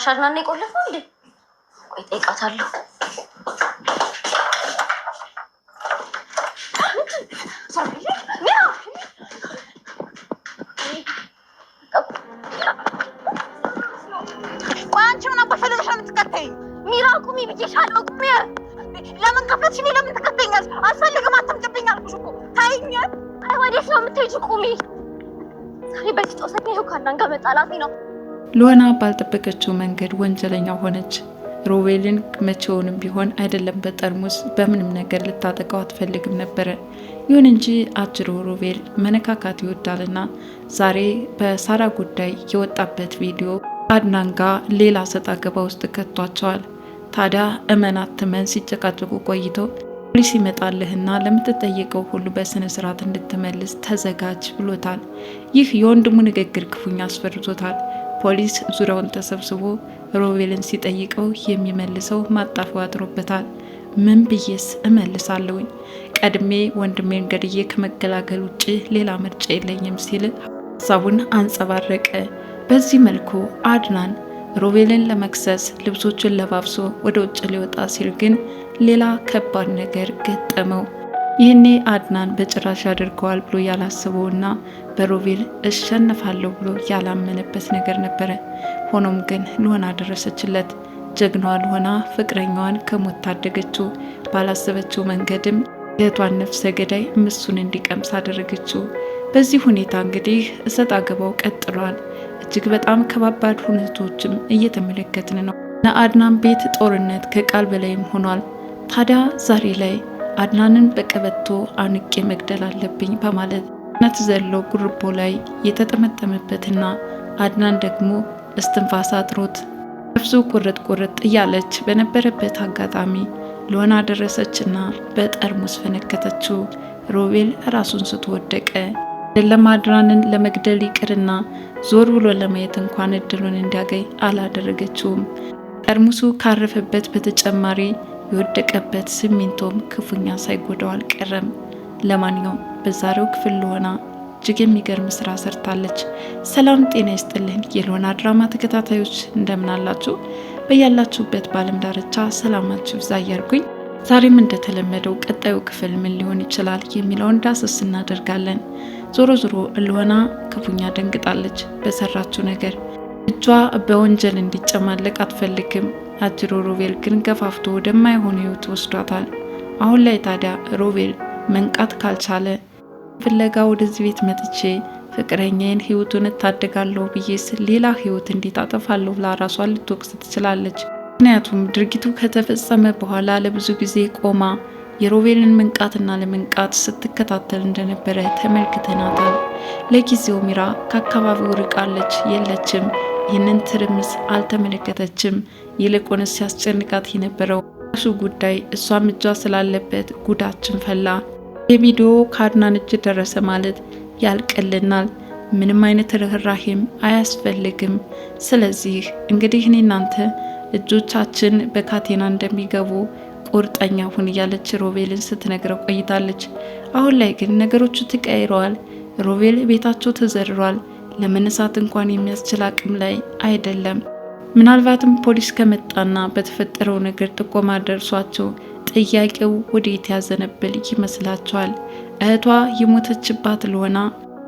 ሻርናና ይቆለፈው እንዴ? ቆይ ጠይቃታለሁ። አንቺ ምን አባፈልሽ ነው የምትከተይኝ? ሚራ ቁሚ ብዬሻለሁ። ቁሚ። ለምን ከፈትሽ? ለምን ትከተይኛለሽ? አልፈልግም። አትምጭብኝ አልኩሽ እኮ። ታይኛል። አይ ወዴት ነው የምትሄጂው? ቁሚ። ዛሬ በዚህ ጦሰኛ ይኸው ካናን ጋር መጣላቴ ነው። ሉዋና ባልጠበቀችው መንገድ ወንጀለኛ ሆነች። ሮቤልን መቼውንም ቢሆን አይደለም በጠርሙስ በምንም ነገር ልታጠቃው አትፈልግም ነበረ። ይሁን እንጂ አጅሮ ሮቤል መነካካት ይወዳልና ዛሬ በሳራ ጉዳይ የወጣበት ቪዲዮ አድናን ጋር ሌላ ሰጣ ገባ ውስጥ ከቷቸዋል። ታዲያ እመናት ትመን ሲጨቃጨቁ ቆይተው ፖሊስ ይመጣልህና ለምትጠየቀው ሁሉ በስነ ስርዓት እንድትመልስ ተዘጋጅ ብሎታል። ይህ የወንድሙ ንግግር ክፉኛ አስፈርቶታል። ፖሊስ ዙሪያውን ተሰብስቦ ሮቤልን ሲጠይቀው የሚመልሰው ማጣፊያው አጥሮበታል። ምን ብዬስ እመልሳለሁኝ? ቀድሜ ወንድሜን ገድዬ ከመገላገል ውጭ ሌላ ምርጫ የለኝም ሲል ሀሳቡን አንጸባረቀ። በዚህ መልኩ አድናን ሮቤልን ለመክሰስ ልብሶችን ለባብሶ ወደ ውጭ ሊወጣ ሲል ግን ሌላ ከባድ ነገር ገጠመው። ይህኔ አድናን በጭራሽ ያደርገዋል ብሎ ያላስበውና በሮቤል እሸነፋለሁ ብሎ ያላመነበት ነገር ነበረ። ሆኖም ግን ሉዋና ደረሰችለት። ጀግናዋ ሉዋና ፍቅረኛዋን ከሞት ታደገችው። ባላሰበችው መንገድም የእህቷን ነፍሰ ገዳይ ምሱን እንዲቀምስ አደረገችው። በዚህ ሁኔታ እንግዲህ እሰጥ አገባው ቀጥሏል። እጅግ በጣም ከባባድ ሁነቶችም እየተመለከትን ነው። ለአድናን ቤት ጦርነት ከቃል በላይም ሆኗል። ታዲያ ዛሬ ላይ አድናንን በቀበቶ አንቄ መግደል አለብኝ በማለት ነት ዘሎ ጉርቦ ላይ የተጠመጠመበትና አድናን ደግሞ እስትንፋስ አጥሮት ነፍሱ ቁርጥ ቁርጥ እያለች በነበረበት አጋጣሚ ሉዋና ደረሰችና በጠርሙስ ፈነከተችው። ሮቤል ራሱን ስትወደቀ አይደለም አድናንን ለመግደል ይቅርና ዞር ብሎ ለማየት እንኳን እድሉን እንዲያገኝ አላደረገችውም። ጠርሙሱ ካረፈበት በተጨማሪ የወደቀበት ሲሚንቶም ክፉኛ ሳይጎዳው አልቀረም። ለማንኛውም በዛሬው ክፍል ሉዋና እጅግ የሚገርም ስራ ሰርታለች። ሰላም ጤና ይስጥልን የሉዋና ድራማ ተከታታዮች እንደምን አላችሁ? በያላችሁበት በዓለም ዳርቻ ሰላማችሁ ይብዛ እያልኩኝ ዛሬም እንደተለመደው ቀጣዩ ክፍል ምን ሊሆን ይችላል የሚለውን ዳሰስ እናደርጋለን። ዞሮ ዞሮ ሉዋና ክፉኛ ደንግጣለች በሰራችው ነገር። እጇ በወንጀል እንዲጨማለቅ አትፈልግም። አጅሮ ሮቤል ግን ገፋፍቶ ወደማይሆን ህይወት ወስዷታል። አሁን ላይ ታዲያ ሮቤል መንቃት ካልቻለ ፍለጋ ወደዚህ ቤት መጥቼ ፍቅረኛዬን ህይወቱን እታደጋለሁ ብዬስ ሌላ ህይወት እንዴት አጠፋለሁ ብላ ራሷን ልትወቅስ ትችላለች። ምክንያቱም ድርጊቱ ከተፈጸመ በኋላ ለብዙ ጊዜ ቆማ የሮቤልን መንቃትና ለመንቃት ስትከታተል እንደነበረ ተመልክተናታል። ለጊዜው ሚራ ከአካባቢው ርቃለች፣ የለችም። ይህንን ትርምስ አልተመለከተችም። ይልቁንስ ሲያስጨንቃት የነበረው እሱ ጉዳይ እሷም እጇ ስላለበት ጉዳችን ፈላ። የቪዲዮ ከአድናን እጅ ደረሰ ማለት ያልቅልናል። ምንም አይነት ርህራሄም አያስፈልግም። ስለዚህ እንግዲህ እኔ እናንተ እጆቻችን በካቴና እንደሚገቡ ቁርጠኛ ሁን እያለች ሮቤልን ስትነግረው ቆይታለች። አሁን ላይ ግን ነገሮቹ ተቀይረዋል። ሮቤል ቤታቸው ተዘርሯል። ለመነሳት እንኳን የሚያስችል አቅም ላይ አይደለም። ምናልባትም ፖሊስ ከመጣና በተፈጠረው ነገር ጥቆማ ደርሷቸው ጥያቄው ወዴት ያዘነብል ይመስላቸዋል? እህቷ የሞተችባት ሉዋና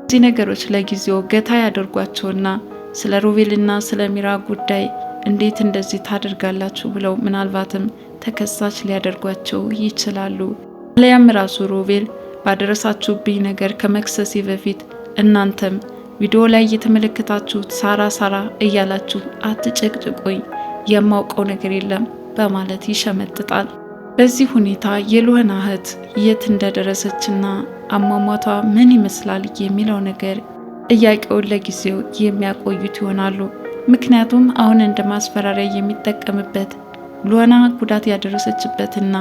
እዚህ ነገሮች ለጊዜው ገታ ያደርጓቸውና ስለ ሮቤልና ስለ ሚራ ጉዳይ እንዴት እንደዚህ ታደርጋላችሁ ብለው ምናልባትም ተከሳች ሊያደርጓቸው ይችላሉ። አለያም ራሱ ሮቤል ባደረሳችሁብኝ ነገር ከመክሰሴ በፊት እናንተም ቪዲዮ ላይ የተመለከታችሁት ሳራ እያላችሁ አትጨቅጭቁኝ፣ የማውቀው ነገር የለም በማለት ይሸመጥጣል። በዚህ ሁኔታ የሉዋና እህት የት እንደደረሰችና አሟሟቷ ምን ይመስላል የሚለው ነገር ጥያቄውን ለጊዜው የሚያቆዩት ይሆናሉ። ምክንያቱም አሁን እንደ ማስፈራሪያ የሚጠቀምበት ሉዋና ጉዳት ያደረሰችበትና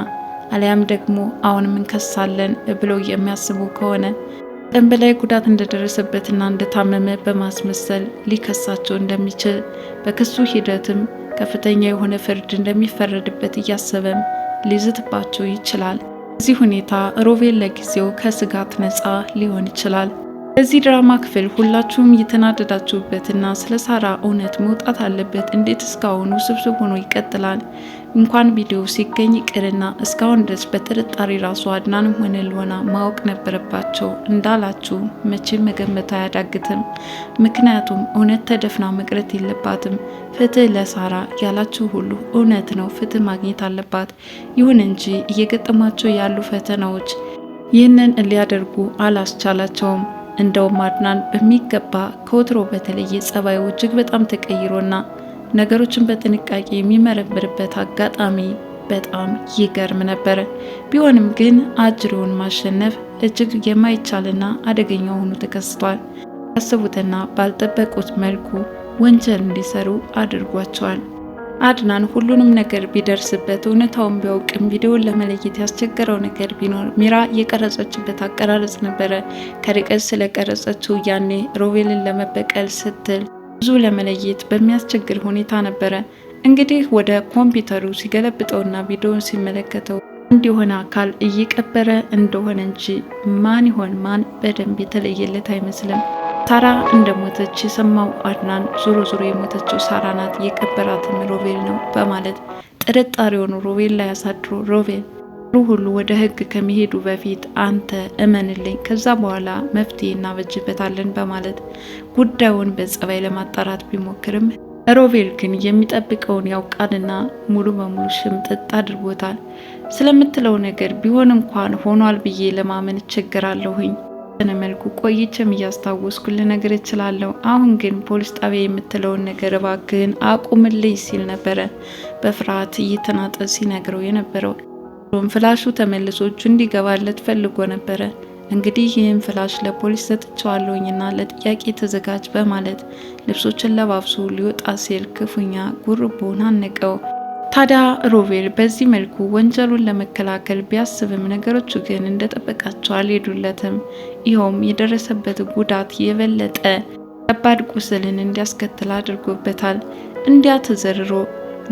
አሊያም ደግሞ አሁንም እንከሳለን ብለው የሚያስቡ ከሆነ ቀን በላይ ጉዳት እንደደረሰበትና እንደታመመ በማስመሰል ሊከሳቸው እንደሚችል በክሱ ሂደትም ከፍተኛ የሆነ ፍርድ እንደሚፈረድበት እያሰበም ሊዝትባቸው ይችላል። በዚህ ሁኔታ ሮቤል ለጊዜው ከስጋት ነፃ ሊሆን ይችላል። በዚህ ድራማ ክፍል ሁላችሁም እየተናደዳችሁበትና ስለ ሳራ እውነት መውጣት አለበት፣ እንዴት እስካሁን ውስብስብ ሆኖ ይቀጥላል? እንኳን ቪዲዮ ሲገኝ ይቅርና እስካሁን ድረስ በጥርጣሬ ራሱ አድናንም ሆነ ሉና ማወቅ ነበረባቸው እንዳላችሁ መቼም መገመት አያዳግትም። ምክንያቱም እውነት ተደፍና መቅረት የለባትም። ፍትህ ለሳራ ያላችሁ ሁሉ እውነት ነው፣ ፍትህ ማግኘት አለባት። ይሁን እንጂ እየገጠሟቸው ያሉ ፈተናዎች ይህንን ሊያደርጉ አላስቻላቸውም። እንደውም አድናን በሚገባ ከወትሮ በተለየ ጸባዩ እጅግ በጣም ተቀይሮና ነገሮችን በጥንቃቄ የሚመረምርበት አጋጣሚ በጣም ይገርም ነበረ። ቢሆንም ግን አጅሬውን ማሸነፍ እጅግ የማይቻልና አደገኛ ሆኖ ተከስቷል። ያሰቡትና ባልጠበቁት መልኩ ወንጀል እንዲሰሩ አድርጓቸዋል። አድናን ሁሉንም ነገር ቢደርስበት እውነታውን ቢያውቅም ቪዲዮውን ለመለየት ያስቸገረው ነገር ቢኖር ሚራ የቀረጸችበት አቀራረጽ ነበረ። ከርቀት ስለቀረጸችው ያኔ ሮቤልን ለመበቀል ስትል ብዙ ለመለየት በሚያስቸግር ሁኔታ ነበረ። እንግዲህ ወደ ኮምፒውተሩ ሲገለብጠውና ቪዲዮውን ሲመለከተው አንድ የሆነ አካል እየቀበረ እንደሆነ እንጂ ማን ይሆን ማን በደንብ የተለየለት አይመስልም። ሳራ እንደሞተች የሰማው አድናን ዞሮ ዞሮ የሞተችው ሳራ ናት፣ የቀበራትም ሮቤል ነው በማለት ጥርጣሬውን ሮቤል ላይ ያሳድሮ ሮቤል ሁሉ ወደ ሕግ ከመሄዱ በፊት አንተ እመንልኝ፣ ከዛ በኋላ መፍትሄ እናበጅበታለን በማለት ጉዳዩን በጸባይ ለማጣራት ቢሞክርም ሮቤል ግን የሚጠብቀውን ያውቃልና ሙሉ በሙሉ ሽምጥጥ አድርጎታል። ስለምትለው ነገር ቢሆን እንኳን ሆኗል ብዬ ለማመን እቸገራለሁኝ። መልኩ ቆይቼም እያስታወስኩ ልነግር እችላለሁ። አሁን ግን ፖሊስ ጣቢያ የምትለውን ነገር እባክህን አቁምልኝ ሲል ነበረ በፍርሃት እየተናጠ ሲነግረው የነበረው። ፍላሹ ተመልሶ እጁ እንዲገባለት ፈልጎ ነበረ። እንግዲህ ይህን ፍላሽ ለፖሊስ ሰጥቼዋለሁኝና ለጥያቄ ተዘጋጅ በማለት ልብሶችን ለባብሶ ሊወጣ ሲል ክፉኛ ጉርቦን አነቀው። ታዲያ ሮቤል በዚህ መልኩ ወንጀሉን ለመከላከል ቢያስብም ነገሮቹ ግን እንደጠበቃቸው አልሄዱለትም። ይኸውም የደረሰበት ጉዳት የበለጠ ከባድ ቁስልን እንዲያስከትል አድርጎበታል። እንዲያ ተዘርሮ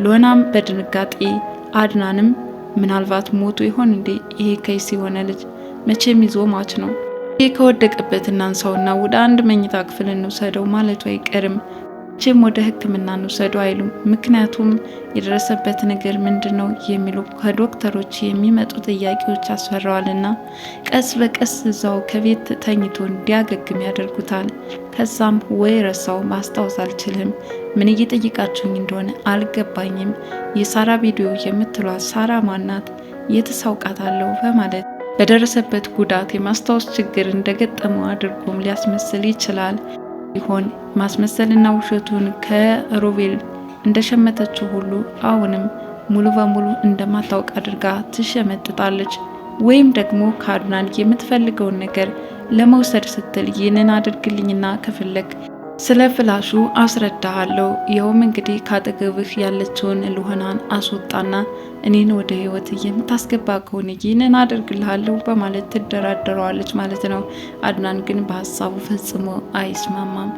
ሎናም በድንጋጤ አድናንም ምናልባት ሞቶ ይሆን እንዴ ይሄ ከይስ የሆነ ልጅ መቼም ይዞ ማች ነው፣ ይሄ ከወደቀበት እናንሳውና ወደ አንድ መኝታ ክፍል እንውሰደው ማለቱ አይቀርም። ቼም ወደ ሕክምና እንውሰዱ አይሉም። ምክንያቱም የደረሰበት ነገር ምንድነው የሚሉ ከዶክተሮች የሚመጡ ጥያቄዎች ያስፈራዋልና ቀስ በቀስ እዛው ከቤት ተኝቶ እንዲያገግም ያደርጉታል። ከዛም ወይ ረሳው ማስታወስ አልችልም፣ ምን እየጠየቃችሁኝ እንደሆነ አልገባኝም፣ የሳራ ቪዲዮ የምትሏት ሳራ ማናት? የትሳውቃታለሁ በማለት በደረሰበት ጉዳት የማስታወስ ችግር እንደገጠመው አድርጎም ሊያስመስል ይችላል። ይሆን ማስመሰልና ውሸቱን ከሮቤል እንደሸመተችው ሁሉ አሁንም ሙሉ በሙሉ እንደማታውቅ አድርጋ ትሸመጥጣለች። ወይም ደግሞ ከአድናን የምትፈልገውን ነገር ለመውሰድ ስትል ይህንን አድርግልኝና ከፈለግ ስለ ፍላሹ አስረዳሃለሁ፣ ይኸውም እንግዲህ ካጠገብህ ያለችውን ሉናን አስወጣና እኔን ወደ ህይወት የምታስገባ ከሆነ ይህንን አደርግልሃለሁ በማለት ትደራደረዋለች ማለት ነው። አድናን ግን በሀሳቡ ፈጽሞ አይስማማም።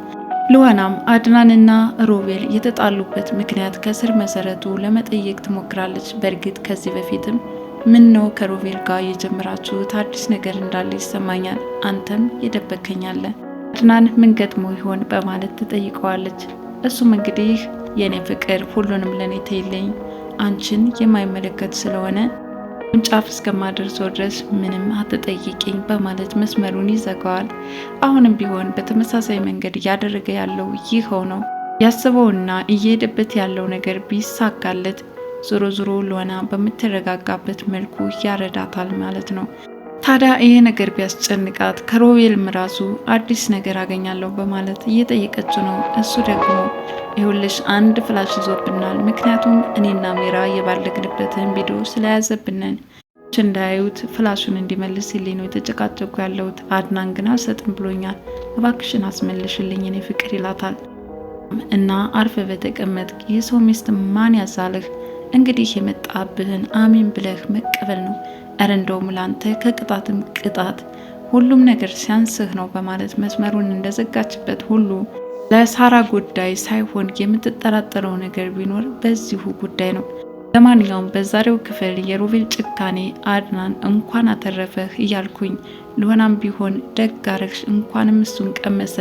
ሉናም አድናንና ሮቤል የተጣሉበት ምክንያት ከስር መሰረቱ ለመጠየቅ ትሞክራለች። በእርግጥ ከዚህ በፊትም ምን ነው ከሮቤል ጋር የጀመራችሁት አዲስ ነገር እንዳለ ይሰማኛል፣ አንተም የደበከኛለ አድናን ምን ገጥሞ ይሆን በማለት ትጠይቀዋለች። እሱም እንግዲህ የኔ ፍቅር ሁሉንም ለኔ ተይልኝ፣ አንቺን የማይመለከት ስለሆነ ጫፍ እስከማደርሰው ድረስ ምንም አትጠይቂኝ በማለት መስመሩን ይዘጋዋል። አሁንም ቢሆን በተመሳሳይ መንገድ እያደረገ ያለው ይኸው ነው። ያስበውና እየሄደበት ያለው ነገር ቢሳካለት ዞሮ ዞሮ ሉና በምትረጋጋበት መልኩ ያረዳታል ማለት ነው። ታዲያ ይሄ ነገር ቢያስጨንቃት ከሮቤልም ራሱ አዲስ ነገር አገኛለሁ በማለት እየጠየቀችው ነው። እሱ ደግሞ ይኸውልሽ አንድ ፍላሽ ይዞብናል፣ ምክንያቱም እኔና ሜራ የባለግንበትን ቪዲዮ ስለያዘብንን እንዳያዩት ፍላሹን እንዲመልስልኝ ነው የተጨቃጨቁ ያለሁት። አድናን ግን አልሰጥም ብሎኛል፣ እባክሽን አስመልሽልኝ እኔ ፍቅር ይላታል። እና አርፈ በተቀመጥ የሰው ሚስት ማን ያዛልህ? እንግዲህ የመጣብህን አሜን ብለህ መቀበል ነው። እረ እንደውም ላንተ ከቅጣትም ቅጣት ሁሉም ነገር ሲያንስህ ነው በማለት መስመሩን እንደዘጋችበት ሁሉ ለሳራ ጉዳይ ሳይሆን የምትጠራጠረው ነገር ቢኖር በዚሁ ጉዳይ ነው። ለማንኛውም በዛሬው ክፍል የሮቤል ጭካኔ አድናን እንኳን አተረፈህ እያልኩኝ ለሆናም ቢሆን ደግ አረግሽ እንኳንም እሱን ቀመሰ።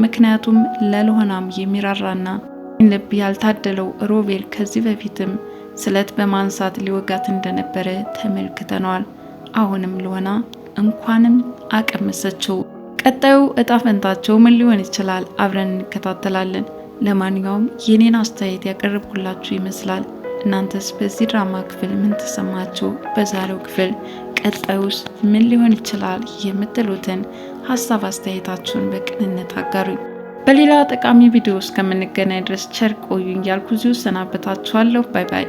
ምክንያቱም ለለሆናም የሚራራና ልብ ያልታደለው ሮቤል ከዚህ በፊትም ስለት በማንሳት ሊወጋት እንደነበረ ተመልክተነዋል። አሁንም ለሆና እንኳንም አቀመሰችው። ቀጣዩ እጣ ፈንታቸው ምን ሊሆን ይችላል? አብረን እንከታተላለን። ለማንኛውም የኔን አስተያየት ያቀረብኩላችሁ ይመስላል። እናንተስ በዚህ ድራማ ክፍል ምን ተሰማችሁ? በዛሬው ክፍል ቀጣዩስ ምን ሊሆን ይችላል የምትሉትን ሀሳብ አስተያየታችሁን በቅንነት አጋሩኝ። በሌላ ጠቃሚ ቪዲዮ እስከምንገናኝ ድረስ ቸር ቆዩኝ ያልኩ እዚሁ ሰናበታችኋለሁ። ባይ ባይ።